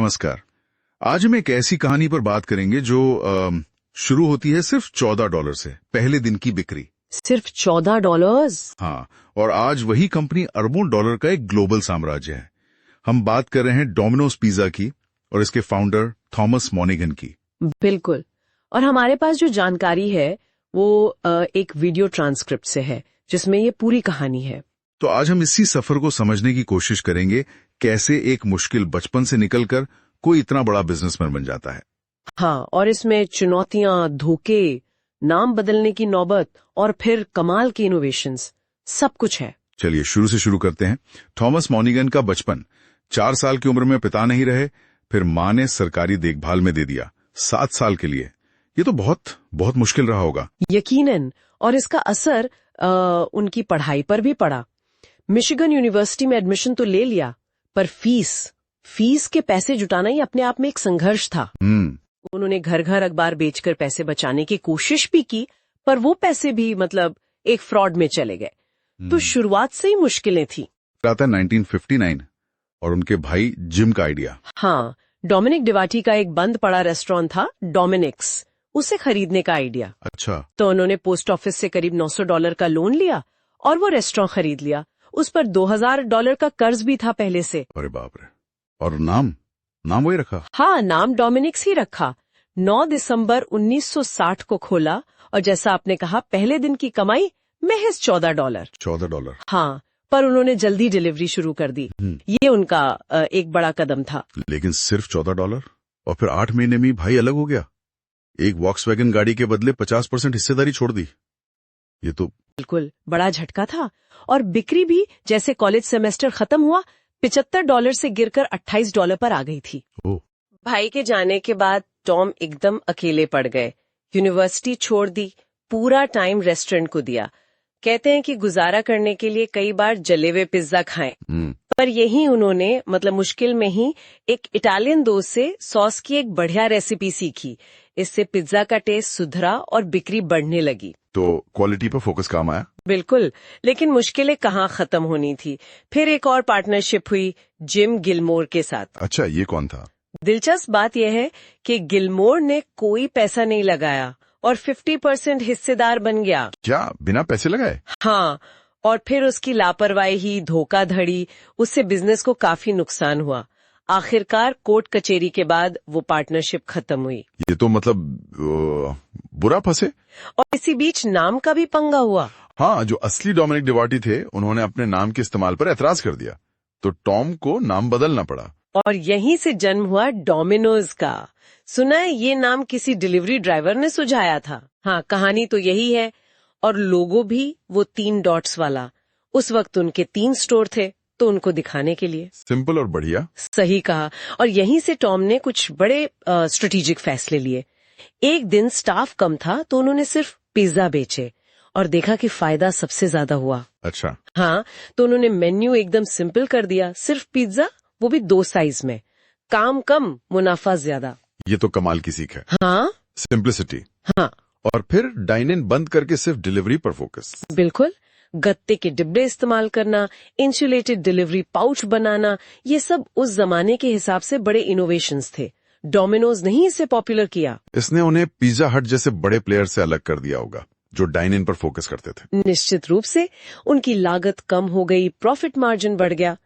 नमस्कार। आज हम एक ऐसी कहानी पर बात करेंगे जो शुरू होती है सिर्फ $14 से, पहले दिन की बिक्री। सिर्फ $14? हाँ, और आज वही कंपनी अरबों डॉलर का एक ग्लोबल साम्राज्य है। हम बात कर रहे हैं डोमिनोज पिज्जा की और इसके फाउंडर थॉमस मॉनिगन की। बिल्कुल। और हमारे पास जो जानकारी है वो एक वीडियो ट्रांसक्रिप्ट से है जिसमें ये पूरी कहानी है। तो आज हम इसी सफर को समझने की कोशिश करेंगे, कैसे एक मुश्किल बचपन से निकलकर कोई इतना बड़ा बिजनेसमैन बन जाता है। हाँ, और इसमें चुनौतियां, धोखे, नाम बदलने की नौबत और फिर कमाल के इनोवेशंस, सब कुछ है। चलिए शुरू से शुरू करते हैं। थॉमस मॉनिगन का बचपन। 4 साल की उम्र में पिता नहीं रहे, फिर माँ ने सरकारी देखभाल में दे दिया 7 साल के लिए। ये तो बहुत बहुत मुश्किल रहा होगा। यकीनन। और इसका असर उनकी पढ़ाई पर भी पड़ा। मिशिगन यूनिवर्सिटी में एडमिशन तो ले लिया, पर फीस के पैसे जुटाना ही अपने आप में एक संघर्ष था। उन्होंने घर घर अखबार बेचकर पैसे बचाने की कोशिश भी की, पर वो पैसे भी एक फ्रॉड में चले गए। तो शुरुआत से ही मुश्किलें थी। आता है 1959 और उनके भाई जिम का आइडिया। हाँ, डोमिनिक डिवाटी का एक बंद पड़ा रेस्टोरेंट था, डोमिनिक्स, उसे खरीदने का आइडिया। अच्छा। तो उन्होंने पोस्ट ऑफिस से करीब $900 का लोन लिया और वो रेस्टोरेंट खरीद लिया। उस पर $2000 का कर्ज भी था पहले से। अरे बाप रे। और नाम वही रखा? हाँ, नाम डोमिनिक्स ही रखा। 9 दिसंबर 1960 को खोला और जैसा आपने कहा, पहले दिन की कमाई महज $14। $14। हाँ, पर उन्होंने जल्दी डिलीवरी शुरू कर दी। ये उनका एक बड़ा कदम था। लेकिन सिर्फ $14 और फिर 8 महीने में भाई अलग हो गया। एक वॉक्सवैगन गाड़ी के बदले 50% हिस्सेदारी छोड़ दी। ये तो बिल्कुल बड़ा झटका था। और बिक्री भी जैसे कॉलेज सेमेस्टर खत्म हुआ, $75 से गिरकर $28 पर आ गई थी। भाई के जाने के बाद टॉम एकदम अकेले पड़ गए। यूनिवर्सिटी छोड़ दी, पूरा टाइम रेस्टोरेंट को दिया। कहते हैं कि गुजारा करने के लिए कई बार जले हुए पिज्जा खाएं, पर यही उन्होंने मुश्किल में ही एक इटालियन दोस्त से सॉस की एक बढ़िया रेसिपी सीखी। इससे पिज्जा का टेस्ट सुधरा और बिक्री बढ़ने लगी। तो क्वालिटी पर फोकस काम आया। बिल्कुल, लेकिन मुश्किलें कहाँ खत्म होनी थी। फिर एक और पार्टनरशिप हुई जिम गिलमोर के साथ। अच्छा, ये कौन था? दिलचस्प बात यह है कि गिलमोर ने कोई पैसा नहीं लगाया और 50% हिस्सेदार बन गया। क्या, बिना पैसे लगाए? हाँ, और फिर उसकी लापरवाही, धोखाधड़ी, उससे बिजनेस को काफी नुकसान हुआ। आखिरकार कोर्ट कचेरी के बाद वो पार्टनरशिप खत्म हुई। ये तो बुरा फंसे। और इसी बीच नाम का भी पंगा हुआ। हाँ, जो असली डोमिनिक डिवाटी थे उन्होंने अपने नाम के इस्तेमाल पर एतराज कर दिया, तो टॉम को नाम बदलना पड़ा। और यहीं से जन्म हुआ डोमिनोज का। सुना है ये नाम किसी डिलीवरी ड्राइवर ने सुझाया था। हाँ, कहानी तो यही है। और लोगो भी वो 3 डॉट्स वाला। उस वक्त उनके 3 स्टोर थे, तो उनको दिखाने के लिए। सिंपल और बढ़िया। सही कहा। और यहीं से टॉम ने कुछ बड़े स्ट्रेटेजिक फैसले लिए। एक दिन स्टाफ कम था, तो उन्होंने सिर्फ पिज्जा बेचे और देखा कि फायदा सबसे ज्यादा हुआ। अच्छा। हाँ, तो उन्होंने मेन्यू एकदम सिंपल कर दिया, सिर्फ पिज्जा, वो भी 2 साइज में। काम कम, मुनाफा ज्यादा। ये तो कमाल की सीख है। हाँ, सिंप्लिसिटी। हाँ, और फिर डाइन इन बंद करके सिर्फ डिलीवरी पर फोकस। बिल्कुल। गत्ते के डिब्बे इस्तेमाल करना, इंसुलेटेड डिलीवरी पाउच बनाना, ये सब उस जमाने के हिसाब से बड़े इनोवेशंस थे। डोमिनोज ने ही इसे पॉपुलर किया। इसने उन्हें पिज्जा हट जैसे बड़े प्लेयर से अलग कर दिया होगा, जो डाइन इन पर फोकस करते थे। निश्चित रूप से। उनकी लागत कम हो गई, प्रॉफिट मार्जिन बढ़ गया।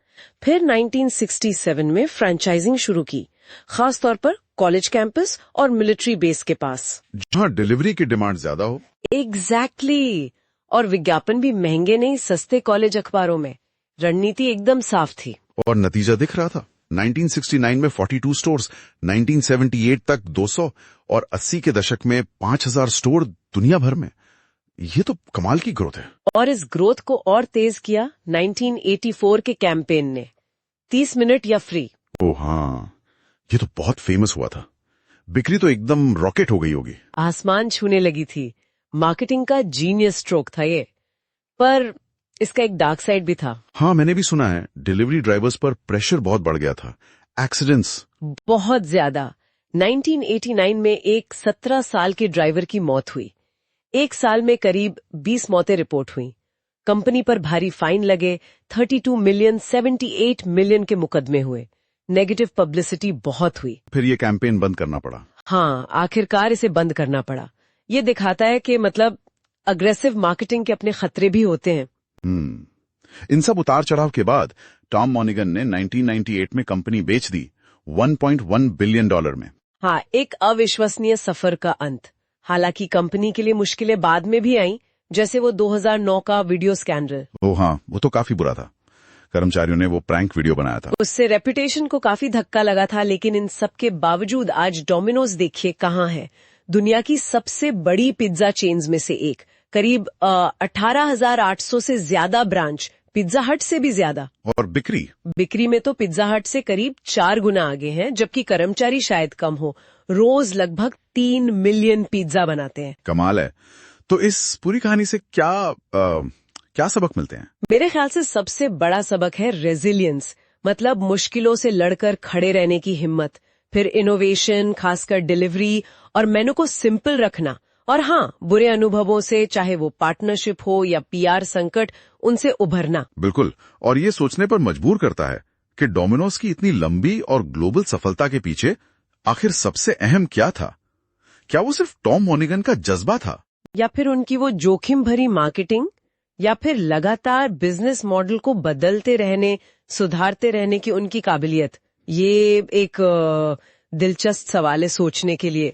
फिर 1967 में फ्रेंचाइजिंग शुरू की, खासतौर पर कॉलेज कैंपस और मिलिट्री बेस के पास, जहाँ डिलीवरी की डिमांड ज्यादा हो। एग्जैक्टली। और विज्ञापन भी महंगे नहीं, सस्ते कॉलेज अखबारों में। रणनीति एकदम साफ थी। और नतीजा दिख रहा था। 1969 में 42 स्टोर्स, 1978 तक 200 और 80 के दशक में 5000 स्टोर दुनिया भर में। ये तो कमाल की ग्रोथ है। और इस ग्रोथ को और तेज किया 1984 के कैंपेन ने, 30 मिनट या फ्री। ओ हाँ, ये तो बहुत फेमस हुआ था। बिक्री तो एकदम रॉकेट हो गई होगी। आसमान छूने लगी थी। मार्केटिंग का जीनियस स्ट्रोक था ये, पर इसका एक डार्क साइड भी था। हाँ, मैंने भी सुना है, डिलीवरी ड्राइवर्स पर प्रेशर बहुत बढ़ गया था। एक्सीडेंट्स बहुत ज्यादा। 1989 में एक 17 साल के ड्राइवर की मौत हुई। एक साल में करीब 20 मौतें रिपोर्ट हुई। कंपनी पर भारी फाइन लगे, 32 मिलियन, 78 मिलियन के मुकदमे हुए। नेगेटिव पब्लिसिटी बहुत हुई। फिर ये कैंपेन बंद करना पड़ा। हाँ, आखिरकार इसे बंद करना पड़ा। ये दिखाता है कि मतलब अग्रेसिव मार्केटिंग के अपने खतरे भी होते हैं। इन सब उतार चढ़ाव के बाद टॉम मॉनिगन ने 1998 में कंपनी बेच दी $1.1 बिलियन में। हाँ, एक अविश्वसनीय सफर का अंत। हालांकि कंपनी के लिए मुश्किलें बाद में भी आईं, जैसे वो 2009 का वीडियो स्कैंडल। ओ हाँ, वो तो काफी बुरा था। कर्मचारियों ने वो प्रैंक वीडियो बनाया था। उससे रेपुटेशन को काफी धक्का लगा था, लेकिन इन सब के बावजूद आज डोमिनोज देखिए कहाँ है। दुनिया की सबसे बड़ी पिज्जा चेन्स में से एक, करीब 18,800 से ज्यादा ब्रांच, पिज्जा हट से भी ज्यादा। और बिक्री में तो पिज्जा हट से करीब 4 गुना आगे हैं, जबकि कर्मचारी शायद कम हो। रोज लगभग 3 मिलियन पिज्जा बनाते हैं। कमाल है। तो इस पूरी कहानी से क्या सबक मिलते हैं? मेरे ख्याल से सबसे बड़ा सबक है रेजिलियंस, मतलब मुश्किलों से लड़कर खड़े रहने की हिम्मत, फिर इनोवेशन, खासकर डिलीवरी और मेनू को सिंपल रखना, और हाँ, बुरे अनुभवों से, चाहे वो पार्टनरशिप हो या पीआर संकट, उनसे उभरना। बिल्कुल। और ये सोचने पर मजबूर करता है कि डोमिनोज की इतनी लंबी और ग्लोबल सफलता के पीछे आखिर सबसे अहम क्या था? क्या वो सिर्फ टॉम मॉनिगन का जज्बा था, या फिर उनकी वो जोखिम भरी मार्केटिंग, या फिर लगातार बिजनेस मॉडल को बदलते रहने, सुधारते रहने की उनकी काबिलियत? ये एक दिलचस्प सवाल है सोचने के लिए।